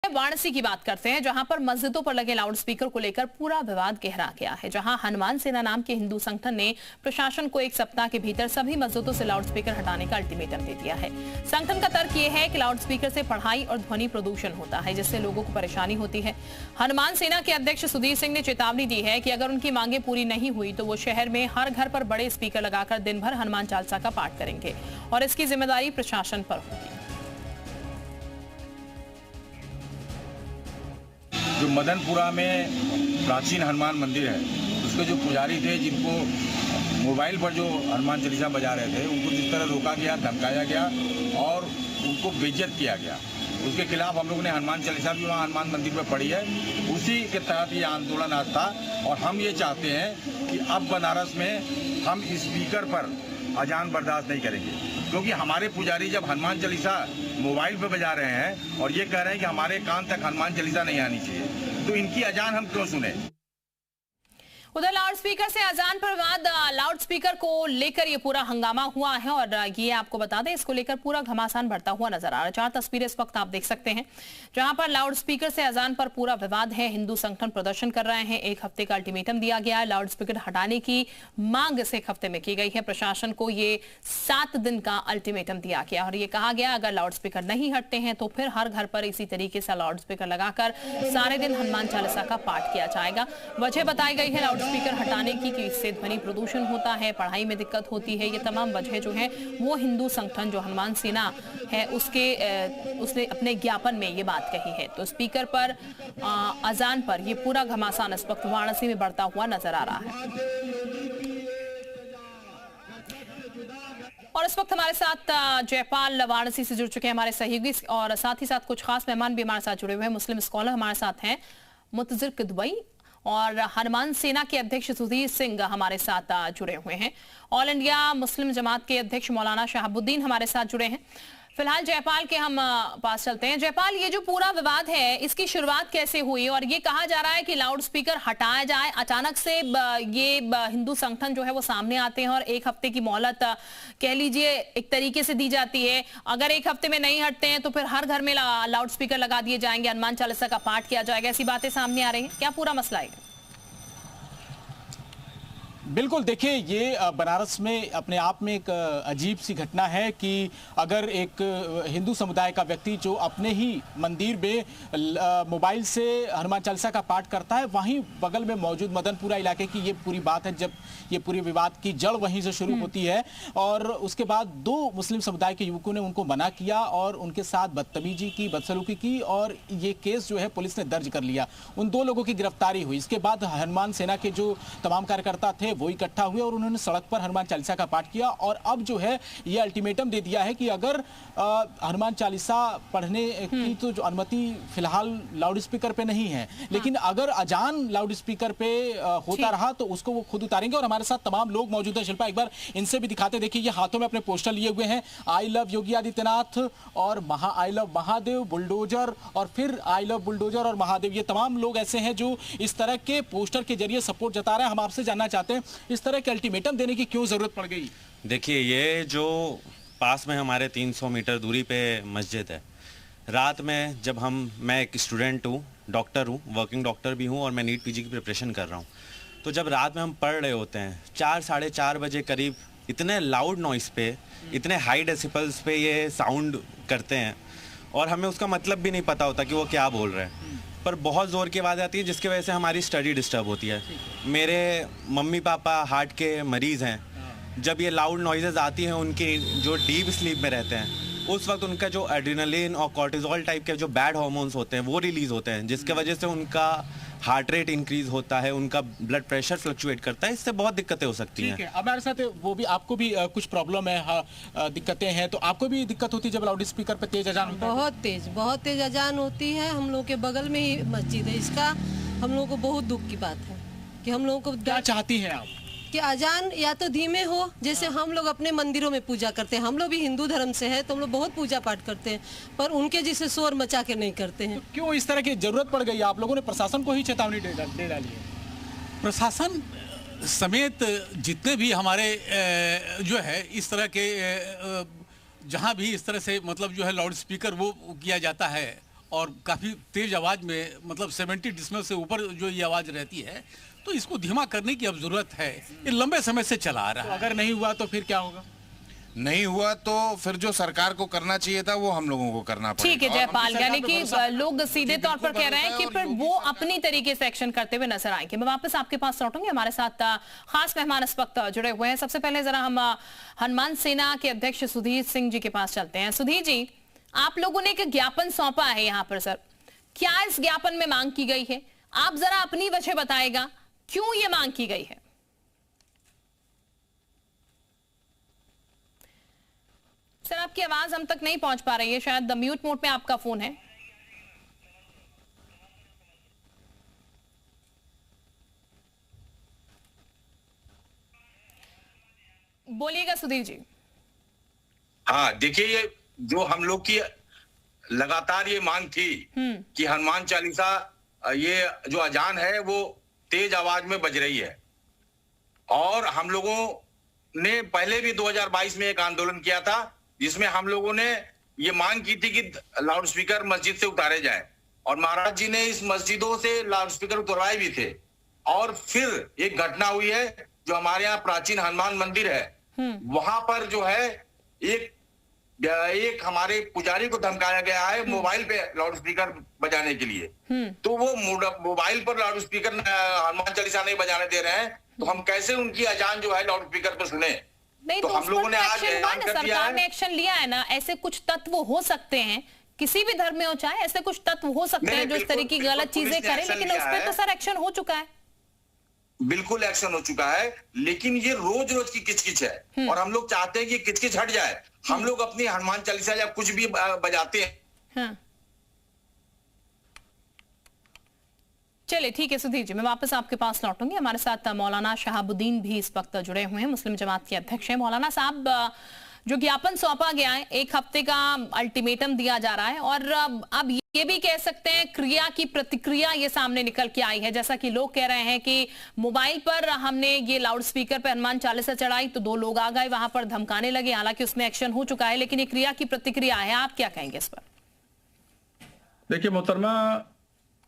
वाराणसी की बात करते हैं, जहां पर मस्जिदों पर लगे लाउडस्पीकर को लेकर पूरा विवाद गहरा गया है। जहां हनुमान सेना नाम के हिंदू संगठन ने प्रशासन को 1 सप्ताह के भीतर सभी मस्जिदों से लाउडस्पीकर हटाने का अल्टीमेटम दे दिया है। संगठन का तर्क यह है कि लाउडस्पीकर से पढ़ाई और ध्वनि प्रदूषण होता है, जिससे लोगों को परेशानी होती है। हनुमान सेना के अध्यक्ष सुधीर सिंह ने चेतावनी दी है कि अगर उनकी मांगे पूरी नहीं हुई तो वो शहर में हर घर पर बड़े स्पीकर लगाकर दिन भर हनुमान चालीसा का पाठ करेंगे और इसकी जिम्मेदारी प्रशासन पर होगी। जो मदनपुरा में प्राचीन हनुमान मंदिर है, उसके जो पुजारी थे, जिनको मोबाइल पर जो हनुमान चालीसा बजा रहे थे, उनको जिस तरह रोका गया, धमकाया गया और उनको बेइज्जत किया गया, उसके खिलाफ हम लोगों ने हनुमान चालीसा भी वहाँ हनुमान मंदिर में पढ़ी है। उसी के तहत ये आंदोलन आज था और हम ये चाहते हैं कि अब बनारस में हम स्पीकर पर अजान बर्दाश्त नहीं करेंगे, क्योंकि हमारे पुजारी जब हनुमान चालीसा मोबाइल पे बजा रहे हैं और ये कह रहे हैं कि हमारे कान तक हनुमान चालीसा नहीं आनी चाहिए, तो इनकी अजान हम क्यों सुने। उधर लाउडस्पीकर से अजान पर विवाद, लाउडस्पीकर को लेकर ये पूरा हंगामा हुआ है और ये आपको बता दें, इसको लेकर पूरा घमासान बढ़ता हुआ नजर आ रहा है। 4 तस्वीरें इस वक्त आप देख सकते हैं, जहां पर लाउडस्पीकर से अजान पर पूरा विवाद है। हिंदू संगठन प्रदर्शन कर रहे हैं, 1 हफ्ते का अल्टीमेटम दिया गया है। लाउडस्पीकर हटाने की मांग इस 1 हफ्ते में की गई है। प्रशासन को ये 7 दिन का अल्टीमेटम दिया गया और ये कहा गया अगर लाउडस्पीकर नहीं हटते हैं तो फिर हर घर पर इसी तरीके से लाउडस्पीकर लगाकर सारे दिन हनुमान चालीसा का पाठ किया जाएगा। वजह बताई गई है लाउडस्पीकर हटाने की कि इससे ध्वनि प्रदूषण होता है, पढ़ाई में दिक्कत होती है। ये तमाम वजह जो है वो हिंदू संगठन जो हनुमान सेना है उसने अपने ज्ञापन में ये बात कही है। तो स्पीकर पर अजान पर ये पूरा घमासान इस वक्त वाराणसी में बढ़ता हुआ नजर आ रहा है। और इस वक्त हमारे साथ जयपाल वाराणसी से जुड़ चुके हैं हमारे सहयोगी और साथ ही साथ कुछ खास मेहमान भी हमारे साथ जुड़े हुए हैं। मुस्लिम स्कॉलर हमारे साथ हैं मुतज़िर किदवई और हनुमान सेना के अध्यक्ष सुधीर सिंह हमारे साथ जुड़े हुए हैं। ऑल इंडिया मुस्लिम जमात के अध्यक्ष मौलाना शहाबुद्दीन हमारे साथ जुड़े हैं। फिलहाल जयपाल के हम पास चलते हैं। जयपाल, ये जो पूरा विवाद है इसकी शुरुआत कैसे हुई और ये कहा जा रहा है कि लाउडस्पीकर हटाया जाए, अचानक से ये हिंदू संगठन जो है वो सामने आते हैं और 1 हफ्ते की मोहलत कह लीजिए एक तरीके से दी जाती है। अगर 1 हफ्ते में नहीं हटते हैं तो फिर हर घर में लाउडस्पीकर लगा दिए जाएंगे, हनुमान चालीसा का पाठ किया जाएगा, ऐसी बातें सामने आ रही हैं। क्या पूरा मसला है? बिल्कुल, देखिए ये बनारस में अपने आप में एक अजीब सी घटना है कि अगर एक हिंदू समुदाय का व्यक्ति जो अपने ही मंदिर में मोबाइल से हनुमान चालीसा का पाठ करता है, वहीं बगल में मौजूद मदनपुरा इलाके की ये पूरी बात है, जब ये पूरी विवाद की जड़ वहीं से शुरू होती है और उसके बाद 2 मुस्लिम समुदाय के युवकों ने उनको मना किया और उनके साथ बदतमीजी की, बदसलूकी की और ये केस जो है पुलिस ने दर्ज कर लिया। उन 2 लोगों की गिरफ्तारी हुई। इसके बाद हनुमान सेना के जो तमाम कार्यकर्ता थे वो इकट्ठा हुए और उन्होंने सड़क पर हनुमान चालीसा का पाठ किया और अब जो है ये अल्टीमेटम दे दिया है कि अगर हनुमान चालीसा पढ़ने की तो जो अनुमति फिलहाल लाउडस्पीकर पे नहीं है, लेकिन अगर अजान लाउडस्पीकर पे होता रहा तो उसको वो खुद उतारेंगे। और हमारे साथ तमाम लोग मौजूद हैं। शिल्पा, एक बार इनसे भी दिखाते, देखिए ये हाथों में अपने पोस्टर लिए हुए हैं, आई लव योगी आदित्यनाथ और आई लव महादेव, बुलडोजर और फिर आई लव बुलडोजर और महादेव। ये तमाम लोग ऐसे हैं जो इस तरह के पोस्टर के जरिए सपोर्ट जता रहे हैं। हम आपसे जानना चाहते हैं इस तरह के अल्टीमेटम देने की क्यों जरूरत पड़ गई? देखिए, ये जो पास में हमारे 300 मीटर दूरी पे मस्जिद है, रात में जब मैं एक स्टूडेंट हूँ, डॉक्टर हूँ, वर्किंग डॉक्टर भी हूँ और मैं नीट पीजी की प्रिपरेशन कर रहा हूँ, तो जब रात में हम पढ़ रहे होते हैं 4 साढ़े 4 बजे करीब, इतने लाउड नॉइस पे, इतने हाई डेसिबल्स पे ये साउंड करते हैं और हमें उसका मतलब भी नहीं पता होता कि वो क्या बोल रहे हैं, पर बहुत ज़ोर की आवाज़ आती है जिसकी वजह से हमारी स्टडी डिस्टर्ब होती है। मेरे मम्मी पापा हार्ट के मरीज़ हैं, जब ये लाउड नॉइज़ेज़ आती हैं, उनकी जो डीप स्लीप में रहते हैं, उस वक्त उनका जो एड्रेनलिन और कॉर्टिजोल टाइप के जो बैड हार्मोन्स होते हैं वो रिलीज़ होते हैं, जिसके वजह से उनका हार्ट रेट इंक्रीज होता है, उनका ब्लड प्रेशर फ्लक्चुएट करता है, इससे बहुत दिक्कतें हो सकती हैं। ठीक है, अब हमारे साथ वो भी, आपको भी कुछ प्रॉब्लम है, दिक्कतें हैं, तो आपको भी दिक्कत होती है जब लाउड स्पीकर पे तेज अजान होता है? बहुत तेज अजान होती है। हम लोग के बगल में ही मस्जिद है, इसका हम लोग को बहुत दुख की बात है कि हम लोगों को क्या चाहती हैं आप? कि अजान या तो धीमे हो, जैसे हम लोग अपने मंदिरों में पूजा करते हैं, हम लोग भी हिंदू धर्म से हैं तो हम लोग बहुत पूजा पाठ करते हैं, पर उनके जैसे शोर मचा के नहीं करते हैं। तो क्यों इस तरह की जरूरत पड़ गई? आप लोगों ने प्रशासन को ही चेतावनी दे डाली है। प्रशासन समेत जितने भी हमारे जो है इस तरह के जहाँ भी इस तरह से मतलब जो है लाउड स्पीकर वो किया जाता है और काफ़ी तेज आवाज़ में, मतलब 70 डेसिबल से ऊपर जो ये आवाज़ रहती है, तो इसको धीमा करने की अब ज़रूरत है। ये लंबे समय से चला आ रहा है। अगर नहीं हुआ तो फिर क्या होगा? नहीं हुआ तो फिर जो सरकार को करना चाहिए था वो हम लोगों को करना पड़ेगा। ठीक है जयपाल, यानी कि लोग सीधे तौर पर कह रहे हैं कि फिर वो अपनी तरीके से एक्शन करते हुए नजर आएंगे। मैं वापस आपके पास लौटूंगी। हमारे साथ खास मेहमान इस वक्त जुड़े हुए हैं। सबसे पहले जरा हम हनुमान सेना के अध्यक्ष सुधीर सिंह जी के पास चलते हैं। सुधीर जी, आप लोगों ने एक ज्ञापन सौंपा है यहाँ पर, सर क्या इस ज्ञापन में मांग की गई है? आप जरा अपनी वजह बताएगा क्यों ये मांग की गई है? सर आपकी आवाज हम तक नहीं पहुंच पा रही है, शायद म्यूट मोड में आपका फोन है। बोलिएगा सुधीर जी। हाँ देखिए, ये जो हम लोग की लगातार ये मांग थी कि हनुमान चालीसा ये जो अजान है वो तेज आवाज में बज रही है, और हम लोगों ने पहले भी 2022 में एक आंदोलन किया था जिसमें हम लोगों ने ये मांग की थी कि लाउड स्पीकर मस्जिद से उतारे जाए, और महाराज जी ने इस मस्जिदों से लाउड स्पीकर उतरवाए भी थे। और फिर एक घटना हुई है, जो हमारे यहाँ प्राचीन हनुमान मंदिर है वहां पर जो है एक हमारे पुजारी को धमकाया गया है मोबाइल पे लाउड स्पीकर बजाने के लिए। तो वो मोबाइल पर लाउड स्पीकर हनुमान चालीसा नहीं बजाने दे रहे हैं, तो हम कैसे उनकी अजान जो है लाउड स्पीकर पर सुने? नहीं तो हम लोगों ने आज ऐलान कर दिया है, सरकार ने एक्शन लिया है ना। ऐसे कुछ तत्व हो सकते हैं किसी भी धर्म में हो, चाहे ऐसे कुछ तत्व हो सकते हैं जो इस तरह की गलत चीजें करें, लेकिन उस पर तो सर एक्शन हो चुका है। बिल्कुल एक्शन हो चुका है, लेकिन ये रोज रोज की किचकिच है और हम लोग चाहते हैं कि किचकिच हट जाए। हम लोग अपनी हनुमान चालीसा या कुछ भी बजाते हैं। हाँ। चलिए ठीक है सुधीर जी, मैं वापस आपके पास लौटूंगी। हमारे साथ मौलाना शहाबुद्दीन भी इस वक्त जुड़े हुए हैं, मुस्लिम जमात के अध्यक्ष हैं। मौलाना साहब, जो ज्ञापन सौंपा गया है, 1 हफ्ते का अल्टीमेटम दिया जा रहा है, और अब ये भी कह सकते हैं क्रिया की प्रतिक्रिया ये सामने निकल के आई है। जैसा कि लोग कह रहे हैं कि मोबाइल पर हमने ये लाउड स्पीकर पर हनुमान चालीसा चढ़ाई तो 2 लोग आ गए, वहां पर धमकाने लगे। हालांकि उसमें एक्शन हो चुका है, लेकिन ये क्रिया की प्रतिक्रिया है, आप क्या कहेंगे इस पर? देखिए मोहतरमा,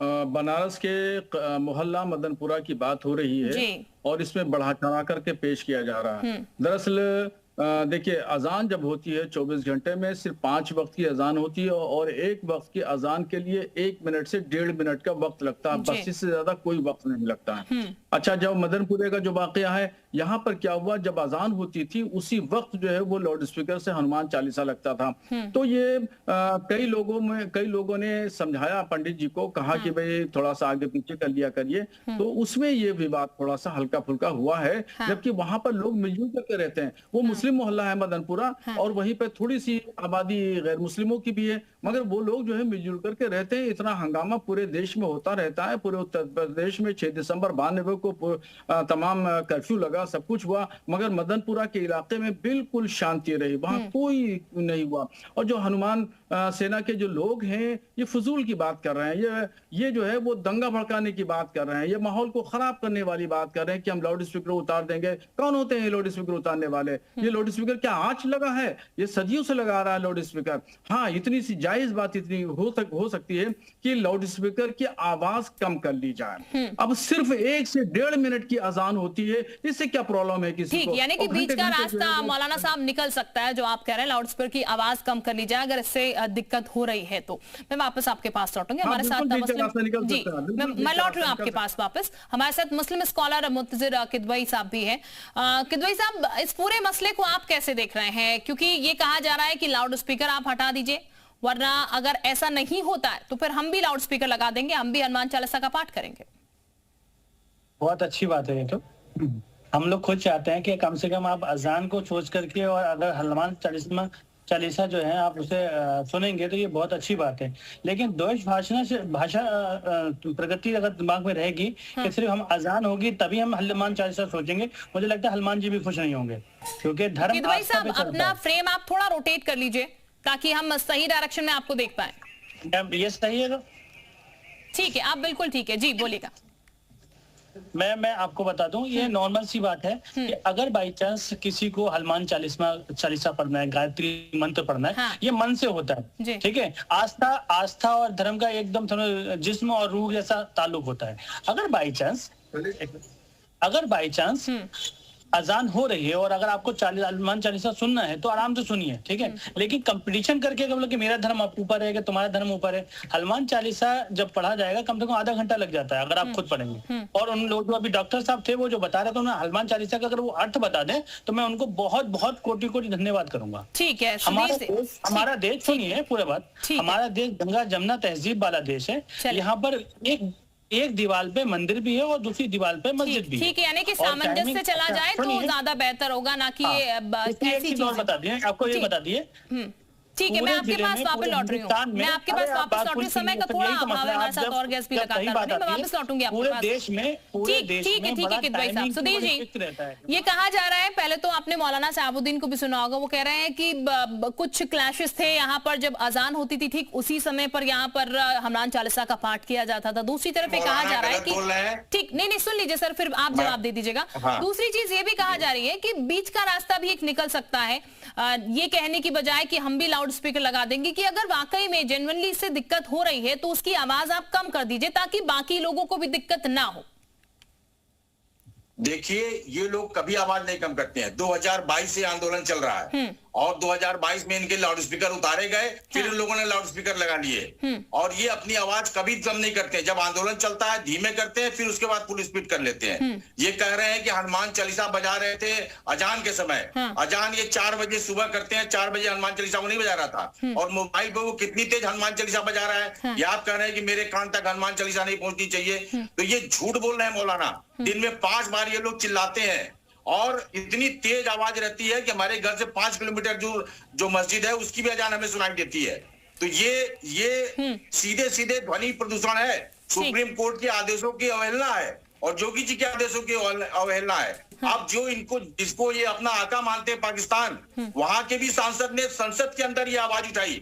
बनारस के मोहल्ला मदनपुरा की बात हो रही है और इसमें बढ़ा चढ़ा करके पेश किया जा रहा है। दरअसल देखिए, अजान जब होती है 24 घंटे में सिर्फ 5 वक्त की अजान होती है, और 1 वक्त की अजान के लिए 1 मिनट से 1.5 मिनट का वक्त लगता है, बस इससे ज्यादा कोई वक्त नहीं लगता है। अच्छा, जब मदनपुरे का जो वाकया है, यहाँ पर क्या हुआ, जब अजान होती थी उसी वक्त जो है वो लाउड स्पीकर से हनुमान चालीसा लगता था। तो ये कई लोगों ने समझाया, पंडित जी को कहा कि भाई थोड़ा सा आगे पीछे कर लिया करिए, तो उसमें ये विवाद थोड़ा सा हल्का फुल्का हुआ है। जबकि वहां पर लोग मिलजुल करके रहते हैं। वो मुस्लिम मोहल्ला है मदनपुरा, और वहीं पे थोड़ी सी आबादी गैर मुस्लिमों की भी है, मगर वो लोग जो है मिलजुल करके रहते हैं। इतना हंगामा पूरे देश में होता रहता है। पूरे उत्तर प्रदेश में 6 दिसंबर 92 को तमाम कर्फ्यू लगा, सब कुछ हुआ, मगर मदनपुरा के इलाके में बिल्कुल शांति रही, वहां कोई नहीं हुआ। और जो हनुमान सेना के जो लोग हैं, ये फजूल की बात कर रहे हैं, ये जो है वो दंगा भड़काने की बात कर रहे हैं, ये माहौल को खराब करने वाली बात कर रहे हैं कि हम लाउड स्पीकर उतार देंगे। कौन होते हैं लाउड स्पीकर उतारने वाले? ये लाउड स्पीकर क्या आंच लगा है? ये सदियों से लगा रहा है लाउड स्पीकर। हाँ, इतनी सी जायज बात इतनी हो सकती है कि लाउड स्पीकर की आवाज कम कर ली जाए। अब सिर्फ 1 से 1.5 मिनट की अजान होती है, इससे क्या प्रॉब्लम है किसी को? यानी कि बीच का रास्ता मौलाना साहब निकल सकता है, जो आप कह रहे हैं लाउड स्पीकर की आवाज कम कर ली जाए अगर इससे दिक्कत हो रही है तो। मैं वापस आपके पास लौटूंगी। हमारे साथ मैं लौट रही हूँ आपके पास वापस। हमारे साथ मुस्लिम स्कॉलर मुंतजिर किदवई साहब भी है। किदवई साहब, इस पूरे मसले को आप कैसे देख रहे हैं? क्योंकि ये कहा जा रहा है कि लाउड स्पीकर आप हटा दीजिए, वरना अगर ऐसा नहीं होता है तो फिर हम भी लाउड स्पीकर लगा देंगे, हम भी हनुमान चालीसा का पाठ करेंगे। बहुत अच्छी बात है ये तो। हम लोग खुद चाहते हैं कि कम से कम आप अजान को सोच करके, और अगर हनुमान चालीसा जो है आप उसे सुनेंगे तो ये बहुत अच्छी बात है। लेकिन द्वेष भाषा प्रगति अगर दिमाग में रहेगी कि सिर्फ हम अजान होगी तभी हम हनुमान चालीसा सोचेंगे, मुझे लगता है हनुमान जी भी खुश नहीं होंगे, क्योंकि धर्म आस्था पे चलता है। अपना फ्रेम आप थोड़ा रोटेट कर लीजिए ताकि हम सही डायरेक्शन में आपको देख पाए। ये सही है? ठीक है, आप बिल्कुल ठीक है जी, बोलिएगा। मैं आपको बता दूं, ये नॉर्मल सी बात है कि अगर बाई चांस किसी को हनुमान चालीसा पढ़ना है, गायत्री मंत्र पढ़ना है, हाँ। ये मन से होता है, ठीक है। आस्था और धर्म का एकदम थोड़ा जिस्म और रूह जैसा ताल्लुक होता है। अगर बाई चांस अजान हो रही है और अगर आपको हनुमान चालीसा सुनना है तो आराम से सुनिए, ठीक है। लेकिन कंपटीशन करके बोलो कि मेरा धर्म ऊपर है कि तुम्हारा धर्म ऊपर है, हनुमान चालीसा जब पढ़ा जाएगा कम से कम आधा घंटा लग जाता है अगर आप खुद पढ़ेंगे। और उन लोग जो अभी डॉक्टर साहब थे वो जो बता रहे थे उन्हें हनुमान चालीसा का अगर वो अर्थ बता दें तो मैं उनको बहुत बहुत कोटि कोटि धन्यवाद करूंगा। ठीक है, हमारा देश सुनिए पूरे बात, हमारा देश गंगा जमुना तहजीब वाला देश है। यहाँ पर एक दीवार पे मंदिर भी है और दूसरी दीवार पे मस्जिद भी है। ठीक है, यानी कि सामंजस्य से चला जाए तो ज्यादा बेहतर होगा, ना कि ऐसी चीज बता दिए आपको, ये बता दिए। ठीक है, मैं आपके पास वापस लौट रही हूँ, मैं आपके पास वापस लौट रही हूँ। समय का थोड़ा अभाव है हमारे साथ, और गेस्ट भी लगातार मैं वापस लौटूंगी आपके पास। ठीक है किदवई साहब। सुधीर जी, ये कहा जा रहा है, पहले तो आपने मौलाना शहाबुद्दीन को भी सुना होगा, वो कह रहे हैं कि कुछ क्लैशेस थे यहाँ पर जब अजान होती थी, ठीक उसी समय पर यहाँ पर हनुमान चालीसा का पाठ किया जाता था। दूसरी तरफ ये कहा जा रहा है कि ठीक नहीं सुन लीजिए सर, फिर आप जवाब दे दीजिएगा। दूसरी चीज ये भी कहा जा रही है कि बीच का रास्ता भी एक निकल सकता है, ये कहने की बजाय कि हम भी लाउड स्पीकर लगा देंगे कि अगर वाकई में जेन्युइनली इससे दिक्कत हो रही है तो उसकी आवाज आप कम कर दीजिए ताकि बाकी लोगों को भी दिक्कत ना हो। देखिए, ये लोग कभी आवाज नहीं कम करते हैं। 2022 से आंदोलन चल रहा है और 2022 में इनके लाउड स्पीकर उतारे गए, फिर इन लोगों ने लाउड स्पीकर लगा लिए और ये अपनी आवाज कभी कम नहीं करते। जब आंदोलन चलता है धीमे करते हैं, फिर उसके बाद फुल स्पीड कर लेते हैं। ये कह रहे हैं कि हनुमान चालीसा बजा रहे थे अजान के समय, अजान ये 4 बजे सुबह करते हैं, 4 बजे हनुमान चालीसा वो नहीं बजा रहा था और मोबाइल पे वो कितनी तेज हनुमान चालीसा बजा रहा है। ये आप कह रहे हैं कि मेरे कान तक हनुमान चालीसा नहीं पहुंचनी चाहिए, तो ये झूठ बोल रहे हैं मौलाना। दिन में 5 बार ये लोग चिल्लाते हैं और इतनी तेज आवाज रहती है कि हमारे घर से 5 किलोमीटर जो मस्जिद है उसकी भी अजान हमें सुनाई देती है। तो ये सीधे सीधे ध्वनि प्रदूषण है, सुप्रीम कोर्ट के आदेशों की अवहेलना है और योगी जी के आदेशों की अवहेलना है। अब जिसको ये अपना आका मानते हैं पाकिस्तान, वहां के भी सांसद ने संसद के अंदर ये आवाज उठाई,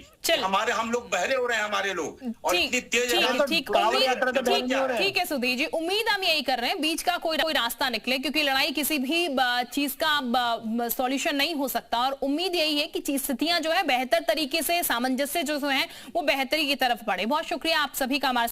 हम लोग बहरे हो रहे हैं, हमारे लोग और इतनी तेज ठीक है सुधीर जी, उम्मीद हम यही कर रहे हैं बीच का कोई रास्ता निकले, क्योंकि लड़ाई किसी भी चीज का सॉल्यूशन नहीं हो सकता और उम्मीद यही है कि स्थितियां जो है बेहतर तरीके से, सामंजस्य जो है वो बेहतरी की तरफ बढ़े। बहुत शुक्रिया आप सभी का हमारे